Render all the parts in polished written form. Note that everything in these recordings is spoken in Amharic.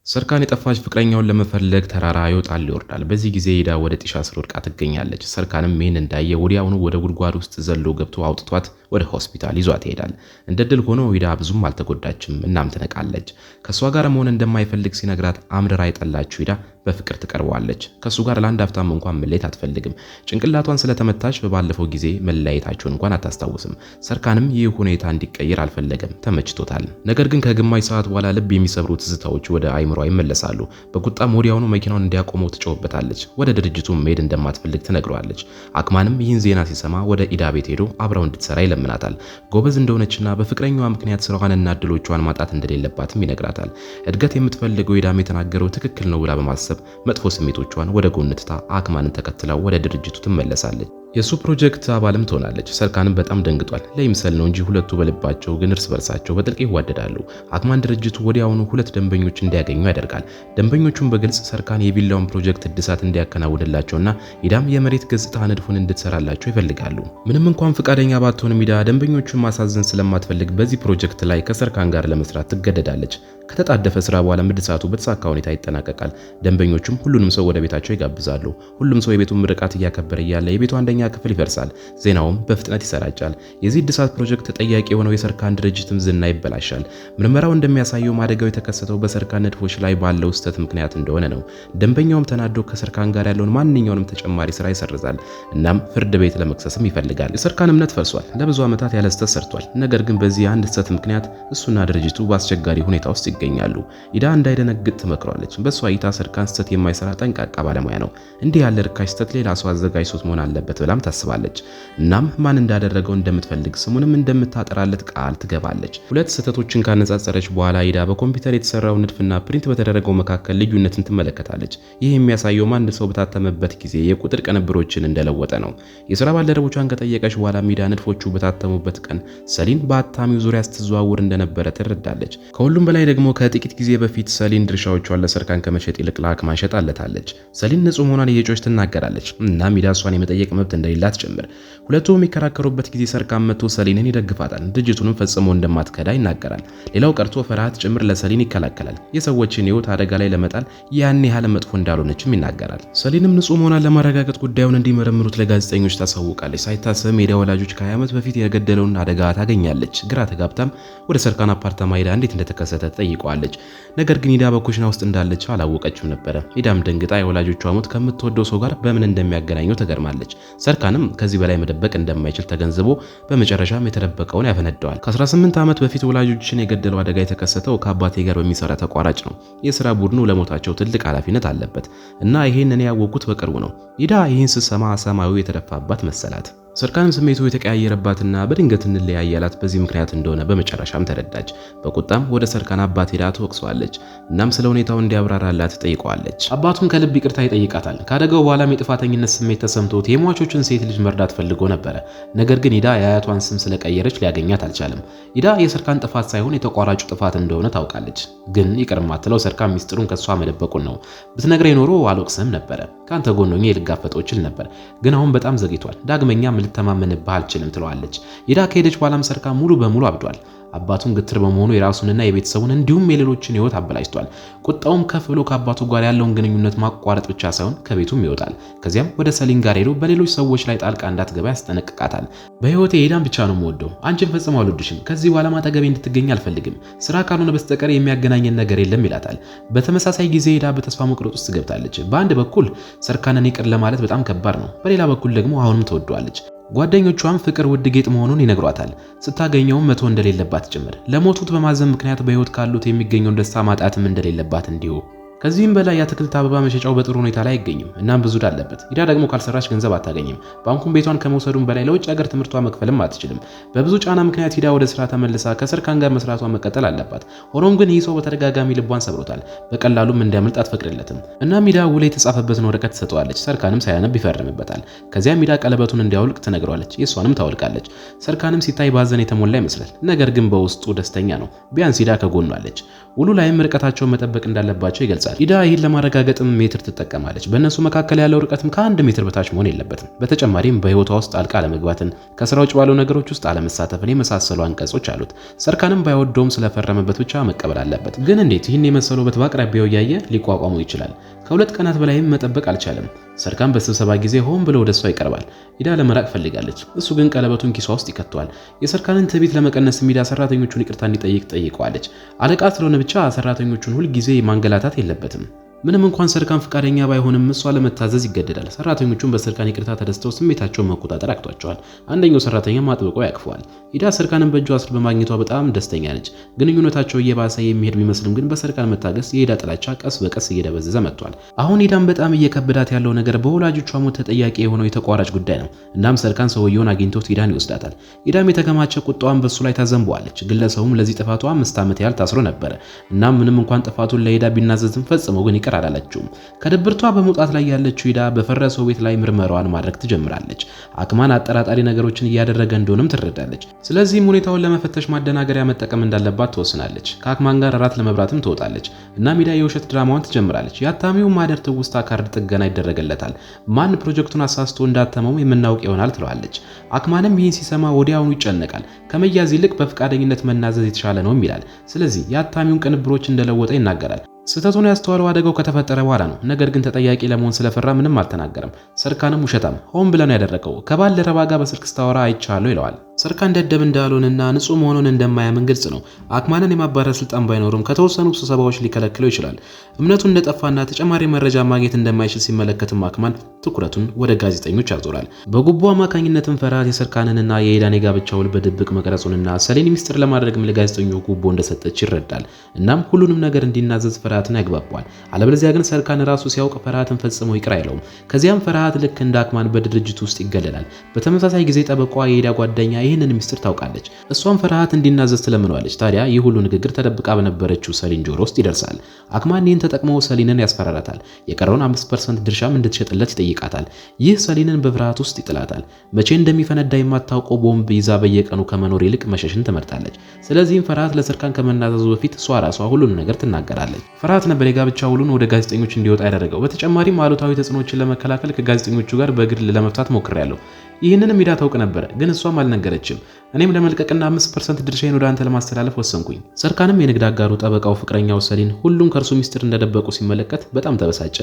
ሰርካን የጠፋች ፍቅረኛውን ለመፈለግ ተራራ ይወጣል ይወርዳል። በዚህ ጊዜ ሄዳ ወደ ጢሻ ስር ወድቃ ትገኛለች። ሰርካንም ይህን እንዳየ ወዲያውኑ ወደ ጉድጓድ ውስጥ ዘሎ ገብቶ አውጥቷት ወደ ሆስፒታል ይዟት ይሄዳል። እንደ ድል ሆኖ ሄዳ ብዙም አልተጎዳችም። እናም ትነቃለች። ከሷ ጋር መሆን እንደማይፈልግ ሲነግራት አምርራ የጠላችው ሄዳ በፍቅር ትቀርበዋለች። ከሱ ጋር ለአንድ አፍታም እንኳን መለየት አትፈልግም። ጭንቅላቷን ስለተመታች በባለፈው ጊዜ መለያየታቸውን እንኳን አታስታውስም። ሰርካንም ይህ ሁኔታ እንዲቀየር አልፈለገም፣ ተመችቶታል። ነገር ግን ከግማሽ ሰዓት በኋላ ልብ የሚሰብሩ ትዝታዎች ወደ አይምሯ ይመለሳሉ። በቁጣም ወዲያውኑ መኪናውን እንዲያቆመው ትጮህበታለች። ወደ ድርጅቱ መሄድ እንደማትፈልግ ትነግረዋለች። አክማንም ይህን ዜና ሲሰማ ወደ ኢዳ ቤት ሄዶ አብረው እንድትሰራ ይለምናታል። ጎበዝ እንደሆነችና በፍቅረኛዋ ምክንያት ስራዋንና እድሎቿን ማጣት እንደሌለባትም ይነግራታል። እድገት የምትፈልገው ኢዳም የተናገረው ትክክል ነው ብላ በማሰብ መጥፎ ስሜቶቿን ወደ ጎን ትታ አክማንን ተከትላ ወደ ድርጅቱ ትመለሳለች። የሱ ፕሮጀክት አባልም ትሆናለች። ሰርካንም በጣም ደንግጧል። ለይምሰል ነው እንጂ ሁለቱ በልባቸው ግን እርስ በርሳቸው በጥልቅ ይዋደዳሉ። አክማን ድርጅቱ ወዲያውኑ ሁለት ደንበኞች እንዲያገኙ ያደርጋል። ደንበኞቹም በግልጽ ሰርካን የቪላውን ፕሮጀክት እድሳት እንዲያከናውንላቸውና ኢዳም የመሬት ገጽታ ንድፉን እንድትሰራላቸው ይፈልጋሉ። ምንም እንኳን ፍቃደኛ ባትሆንም ኢዳ ደንበኞቹን ማሳዘን ስለማትፈልግ በዚህ ፕሮጀክት ላይ ከሰርካን ጋር ለመስራት ትገደዳለች። ከተጣደፈ ስራ በኋላ ምድሳቱ በተሳካ ሁኔታ ይጠናቀቃል። ደንበኞቹም ሁሉንም ሰው ወደ ቤታቸው ይጋብዛሉ። ሁሉም ሰው የቤቱን ምርቃት እያከበረ እያለ የቤቱ አንደኛ ክፍል ይፈርሳል። ዜናውም በፍጥነት ይሰራጫል። የዚህ እድሳት ፕሮጀክት ተጠያቂ የሆነው የሰርካን ድርጅትም ዝና ይበላሻል። ምርመራው እንደሚያሳየው አደጋው የተከሰተው በሰርካን ንድፎች ላይ ባለው ስህተት ምክንያት እንደሆነ ነው። ደንበኛውም ተናዶ ከሰርካን ጋር ያለውን ማንኛውንም ተጨማሪ ስራ ይሰርዛል። እናም ፍርድ ቤት ለመክሰስም ይፈልጋል። የሰርካን እምነት ፈርሷል። ለብዙ ዓመታት ያለ ስህተት ሰርቷል። ነገር ግን በዚህ አንድ ስህተት ምክንያት እሱና ድርጅቱ በአስቸጋሪ ሁኔታ ውስጥ ይገኛሉ። ኢዳ እንዳይደነግጥ ትመክሯለች። በሷ እይታ ሰርካን ስህተት የማይሰራ ጠንቃቃ ባለሙያ ነው። እንዲህ ያለ ርካሽ ስህተት ሌላ ሰው አዘጋጅቶት መሆን አለበት ብላም ታስባለች። እናም ማን እንዳደረገው እንደምትፈልግ ስሙንም እንደምታጠራለት ቃል ትገባለች። ሁለት ስህተቶችን ካነጻጸረች በኋላ ኢዳ በኮምፒውተር የተሰራው ንድፍና ፕሪንት በተደረገው መካከል ልዩነትን ትመለከታለች። ይህ የሚያሳየው አንድ ሰው በታተመበት ጊዜ የቁጥር ቅንብሮችን እንደለወጠ ነው። የሥራ ባልደረቦቿን ከጠየቀች በኋላ ኢዳ ንድፎቹ በታተሙበት ቀን ሰሊን በአታሚው ዙሪያ ስትዘዋውር እንደነበረ ትረዳለች። ከሁሉም በላይ ደግሞ ከጥቂት ጊዜ በፊት ሰሊን ድርሻዎቿን ለሰርካን ከመሸጥ ይልቅ ለአክማን ሸጣለታለች። ሰሊን ንጹህ መሆኗን እየጮች ትናገራለች እና ኢዳ እሷን የመጠየቅ መብት እንደሌላት ጭምር። ሁለቱ የሚከራከሩበት ጊዜ ሰርካን መጥቶ ሰሊንን ይደግፋታል። ድርጅቱንም ፈጽሞ እንደማትከዳ ይናገራል። ሌላው ቀርቶ ፍርሃት ጭምር ለሰሊን ይከላከላል። የሰዎችን ሕይወት አደጋ ላይ ለመጣል ያን ያህል መጥፎ እንዳልሆነችም ይናገራል። ሰሊንም ንጹህ መሆኗን ለማረጋገጥ ጉዳዩን እንዲመረምሩት ለጋዜጠኞች ታሳውቃለች። ሳይታሰብ ኢዳ ወላጆች ከ20 ዓመት በፊት የገደለውን አደጋ ታገኛለች። ግራ ተጋብታም ወደ ሰርካን አፓርታማ ኢዳ እንዴት እንደተከሰተ ጠይቀዋለች። ነገር ግን ኢዳ በኩሽና ውስጥ እንዳለች አላወቀችም ነበረ። ኢዳም ደንግጣ የወላጆቿ ሞት ከምትወደው ሰው ጋር በምን እንደሚያገናኘው ተገርማለች። ሰርካንም ከዚህ በላይ መደበቅ እንደማይችል ተገንዝቦ በመጨረሻም የተደበቀውን ያፈነደዋል። ከ18 ዓመት በፊት ወላጆችን የገደለው አደጋ የተከሰተው ከአባቴ ጋር በሚሰራ ተቋራጭ ነው። የሥራ ቡድኑ ለሞታቸው ትልቅ ኃላፊነት አለበት እና ይሄንን ያወቁት በቅርቡ ነው። ኢዳ ይህን ስትሰማ ሰማዩ የተደፋባት መሰላት። ሰርካንም ስሜቱ የተቀያየረባትና በድንገት እንለያይ ያላት በዚህ ምክንያት እንደሆነ በመጨረሻም ተረዳች። በቁጣም ወደ ሰርካን አባት ሄዳ ትወቅሰዋለች። እናም ስለ ሁኔታው እንዲያብራራላት ትጠይቀዋለች። አባቱም ከልብ ይቅርታ ይጠይቃታል። ካደጋው በኋላም የጥፋተኝነት ስሜት ተሰምቶት የሟቾችን ሴት ልጅ መርዳት ፈልጎ ነበረ። ነገር ግን ኢዳ የአያቷን ስም ስለቀየረች ሊያገኛት አልቻለም። ኢዳ የሰርካን ጥፋት ሳይሆን የተቋራጩ ጥፋት እንደሆነ ታውቃለች። ግን ይቅር ማትለው ሰርካን ሚስጥሩን ከሷ መደበቁን ነው። ብትነግረኝ ኖሮ አልወቅስም ነበረ። ካንተ ጎን ሆኜ ልጋፈጠው እችል ነበር። ግን አሁን በጣም ዘግይቷል። ዳግመኛ ልተማመንብህ አልችልም ትለዋለች። ኢዳ ከሄደች በኋላም ሰርካን ሙሉ በሙሉ አብዷል። አባቱን ግትር በመሆኑ የራሱንና የቤተሰቡን እንዲሁም የሌሎችን ሕይወት አበላሽቷል። ቁጣውም ከፍ ብሎ ከአባቱ ጋር ያለውን ግንኙነት ማቋረጥ ብቻ ሳይሆን ከቤቱም ይወጣል። ከዚያም ወደ ሰሊን ጋር ሄዶ በሌሎች ሰዎች ላይ ጣልቃ እንዳትገባ ያስጠነቅቃታል። በሕይወቴ ኢዳን ብቻ ነው የምወደው፣ አንቺን ፈጽሞ አልወድሽም። ከዚህ በኋላ አጠገቤ እንድትገኝ አልፈልግም። ስራ ካልሆነ በስተቀር የሚያገናኘን ነገር የለም ይላታል። በተመሳሳይ ጊዜ ኢዳ በተስፋ መቁረጥ ውስጥ ገብታለች። በአንድ በኩል ሰርካንን ይቅር ለማለት በጣም ከባድ ነው፣ በሌላ በኩል ደግሞ አሁንም ትወደዋለች። ጓደኞቿም ፍቅር ውድ ጌጥ መሆኑን ይነግሯታል። ስታገኘውም መቶ እንደሌለባት ጭምር። ለሞቱት በማዘን ምክንያት በሕይወት ካሉት የሚገኘውን ደስታ ማጣትም እንደሌለባት እንዲሁ። ከዚህም በላይ የአትክልት አበባ መሸጫው በጥሩ ሁኔታ ላይ አይገኝም። እናም ብዙ ዕዳ አለበት። ኢዳ ደግሞ ካልሰራች ገንዘብ አታገኝም። ባንኩን ቤቷን ከመውሰዱም በላይ ለውጭ ሀገር ትምህርቷ መክፈልም አትችልም። በብዙ ጫና ምክንያት ኢዳ ወደ ስራ ተመልሳ ከሰርካን ጋር መስራቷን መቀጠል አለባት። ሆኖም ግን ይህ ሰው በተደጋጋሚ ልቧን ሰብሮታል። በቀላሉም እንዲያመልጥ አትፈቅድለትም። እናም ኢዳ ውል የተጻፈበትን ወረቀት ትሰጠዋለች። ሰርካንም ሳያነብ ይፈርምበታል። ከዚያም ኢዳ ቀለበቱን እንዲያወልቅ ትነግረዋለች። የሷንም ታወልቃለች። ሰርካንም ሲታይ ባዘን የተሞላ ይመስላል። ነገር ግን በውስጡ ደስተኛ ነው። ቢያንስ ኢዳ ከጎኑ አለች። ውሉ ላይም ርቀታቸውን መጠበቅ እንዳለባቸው ይገልጻል። ይደርሳል። ኢዳ ይህን ለማረጋገጥም ሜትር ትጠቀማለች። በእነሱ መካከል ያለው ርቀትም ከ1 ሜትር በታች መሆን የለበትም። በተጨማሪም በህይወቷ ውስጥ ጣልቃ አለመግባትን፣ ከስራ ውጭ ባሉ ነገሮች ውስጥ አለመሳተፍን የመሳሰሉ አንቀጾች አሉት። ሰርካንም ባይወደውም ስለፈረመበት ብቻ መቀበል አለበት። ግን እንዴት ይህን የመሰለው ውበት በአቅራቢያው እያየ ሊቋቋመው ይችላል? ከ2 ቀናት በላይም መጠበቅ አልቻለም። ሰርካን በስብሰባ ጊዜ ሆን ብሎ ወደሷ ይቀርባል። ኢዳ ለመራቅ ፈልጋለች። እሱ ግን ቀለበቱን ኪሷ ውስጥ ይከተዋል። የሰርካንን ትዕቢት ለመቀነስ ኢዳ ሰራተኞቹን ይቅርታ እንዲጠይቅ ጠይቀዋለች። አለቃ ስለሆነ ብቻ ሰራተኞቹን ሁል ጊዜ ማንገላታት የለበትም። ምንም እንኳን ሰርካን ፍቃደኛ ባይሆንም እሷ ለመታዘዝ ይገደዳል። ሰራተኞቹን በሰርካን ይቅርታ ተደስተው ስሜታቸውን መቆጣጠር አቅቷቸዋል። አንደኛው ሰራተኛም አጥብቆ ያቅፈዋል። ኢዳ ሰርካንን በእጇ ስር በማግኘቷ በጣም ደስተኛ ነች። ግንኙነታቸው እየባሰ የሚሄድ ቢመስልም ግን በሰርካን መታገስ የኢዳ ጥላቻ ቀስ በቀስ እየደበዘዘ መጥቷል። አሁን ኢዳን በጣም እየከበዳት ያለው ነገር በወላጆቿ ሞት ተጠያቂ የሆነው የተቋራጭ ጉዳይ ነው። እናም ሰርካን ሰውየውን አግኝቶት ኢዳን ይወስዳታል። ኢዳም የተከማቸ ቁጣዋን በሱ ላይ ታዘንበዋለች። ግለሰቡም ለዚህ ጥፋቷ 5 ዓመት ያህል ታስሮ ነበረ። እናም ምንም እንኳን ጥፋቱን ለኢዳ ቢናዘዝም ፈጽሞ ግን አላለችውም። ከድብርቷ በመውጣት ላይ ያለችው ኢዳ በፈረሰው ቤት ላይ ምርመራዋን ማድረግ ትጀምራለች። አክማን አጠራጣሪ ነገሮችን እያደረገ እንደሆነም ትረዳለች። ስለዚህም ሁኔታውን ለመፈተሽ ማደናገሪያ መጠቀም እንዳለባት ትወስናለች። ከአክማን ጋር እራት ለመብራትም ትወጣለች። እናም ኢዳ የውሸት ድራማዋን ትጀምራለች። የአታሚው ማደር ትውስታ ካርድ ጥገና ይደረግለታል። ማን ፕሮጀክቱን አሳስቶ እንዳተመው የምናውቅ ይሆናል ትለዋለች። አክማንም ይህን ሲሰማ ወዲያውኑ ይጨነቃል። ከመያዝ ይልቅ በፍቃደኝነት መናዘዝ የተሻለ ነው ይላል። ስለዚህ የአታሚውን ቅንብሮች እንደለወጠ ይናገራል። ስህተቱን ያስተዋለው አደጋው ከተፈጠረ በኋላ ነው። ነገር ግን ተጠያቂ ለመሆን ስለፈራ ምንም አልተናገረም። ሰርካንም ውሸታም ሆን ብለ ነው ያደረገው፣ ከባልደረባ ጋር በስልክ ስታወራ አይቻለሁ ይለዋል። ሰርካን ደደብ እንዳልሆነና ንጹህ መሆኑን እንደማያምን ግልጽ ነው። አክማንን የማባረር ስልጣን ባይኖርም ከተወሰኑ ስብሰባዎች ሊከለክለው ይችላል። እምነቱን እንደጠፋና ተጨማሪ መረጃ ማግኘት እንደማይችል ሲመለከትም አክማን ትኩረቱን ወደ ጋዜጠኞች ያዞራል። በጉቦ አማካኝነትም ፈርሃት የሰርካንንና የኢዳን የጋብቻ ውል በድብቅ መቅረጹንና ሰሌን ሚስጥር ለማድረግም ለጋዜጠኞች ጉቦ እንደሰጠች ይረዳል። እናም ሁሉንም ነገር እንዲናዘዝ ፈርሃትን ያግባባዋል። አለበለዚያ ግን ሰርካን ራሱ ሲያውቅ ፈርሃትን ፈጽሞ ይቅር አይለውም። ከዚያም ፈርሃት ልክ እንደ አክማን በድርጅቱ ውስጥ ይገለላል። በተመሳሳይ ጊዜ ጠበቋ የኢዳ ጓደኛ ይህንን ሚስጥር ታውቃለች። እሷም ፈርሃት እንዲናዘዝ ትለምነዋለች። ታዲያ ይህ ሁሉ ንግግር ተደብቃ በነበረችው ሰሊን ጆሮ ውስጥ ይደርሳል። አክማን ይህን ተጠቅሞ ሰሊንን ያስፈራራታል። የቀረውን 5% ድርሻም እንድትሸጥለት ይጠይቃታል። ይህ ሰሊንን በፍርሃት ውስጥ ይጥላታል። መቼ እንደሚፈነዳ የማታውቀው ቦምብ ይዛ በየቀኑ ከመኖር ይልቅ መሸሽን ትመርጣለች። ስለዚህም ፈርሃት ለሰርካን ከመናዘዙ በፊት እሷ ራሷ ሁሉን ነገር ትናገራለች። ፈርሃት ነበር የጋብቻ ውሉን ወደ ጋዜጠኞች እንዲወጣ ያደረገው። በተጨማሪም አሉታዊ ተጽዕኖችን ለመከላከል ከጋዜጠኞቹ ጋር በግል ለመፍታት ሞክሬያለሁ። ይህንንም ኢዳ ታውቅ ነበር፣ ግን እሷም አልነገረችም። እኔም ለመልቀቅና 5% ድርሻዬን ወደ አንተ ለማስተላለፍ ወሰንኩኝ። ሰርካንም የንግድ አጋሩ ጠበቃው ፍቅረኛው ሰሊን ሁሉም ከእርሱ ሚስጥር እንደደበቁ ሲመለከት በጣም ተበሳጨ።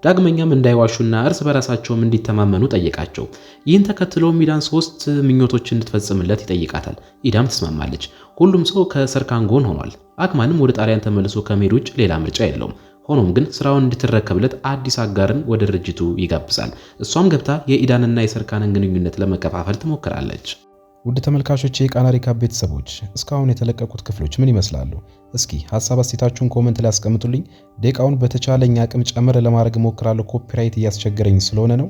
ዳግመኛም እንዳይዋሹና እርስ በራሳቸውም እንዲተማመኑ ጠየቃቸው። ይህን ተከትሎም ኢዳን 3 ምኞቶች እንድትፈጽምለት ይጠይቃታል። ኢዳም ትስማማለች። ሁሉም ሰው ከሰርካን ጎን ሆኗል። አክማንም ወደ ጣሊያን ተመልሶ ከመሄድ ውጭ ሌላ ምርጫ የለውም። ሆኖም ግን ስራውን እንድትረከብለት አዲስ አጋርን ወደ ድርጅቱ ይጋብዛል። እሷም ገብታ የኢዳንና የሰርካንን ግንኙነት ለመከፋፈል ትሞክራለች። ውድ ተመልካቾች፣ የቃና ሪካፕ ቤተሰቦች እስካሁን የተለቀቁት ክፍሎች ምን ይመስላሉ? እስኪ ሐሳብ አስተያየታችሁን ኮሜንት ላይ አስቀምጡልኝ። ደቂቃውን በተቻለኝ አቅም ጨምር ለማድረግ ሞክራለሁ። ኮፒራይት እያስቸገረኝ ስለሆነ ነው።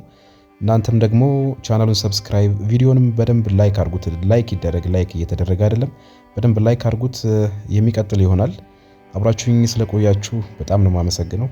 እናንተም ደግሞ ቻናሉን ሰብስክራይብ፣ ቪዲዮንም በደንብ ላይክ አድርጉት። ላይክ ይደረግ፣ ላይክ እየተደረገ አይደለም። በደንብ ላይክ አድርጉት። የሚቀጥል ይሆናል። አብራችሁኝ ስለቆያችሁ በጣም ነው የማመሰግነው።